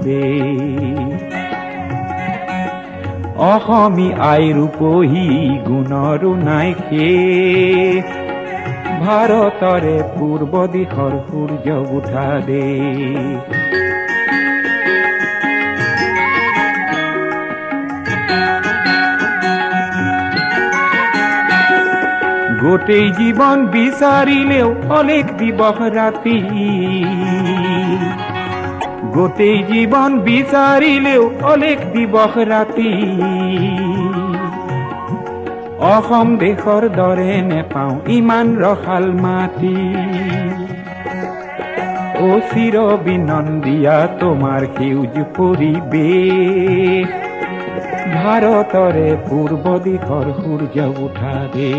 দে অসমী আই ৰূপহী গুণৰো নাই শেষ ভাৰতৰে পূৰ্ব দিশৰ সূৰ্য উঠা দে গোটেই জীৱন বিচাৰিলেও অলেখ দিবস ৰাতি গোটেই জীৱন বিচাৰিলেও অলেখ দিবস ৰাতি অসম দেশৰ দৰে নেপাওঁ ইমান ৰসাল মাটি ও চিৰ বিনন্দিয়া তোমাৰ সেউজ পৰিৱেশ ভাৰতৰে পূৰ্ব দিশৰ সূৰ্য উঠা দে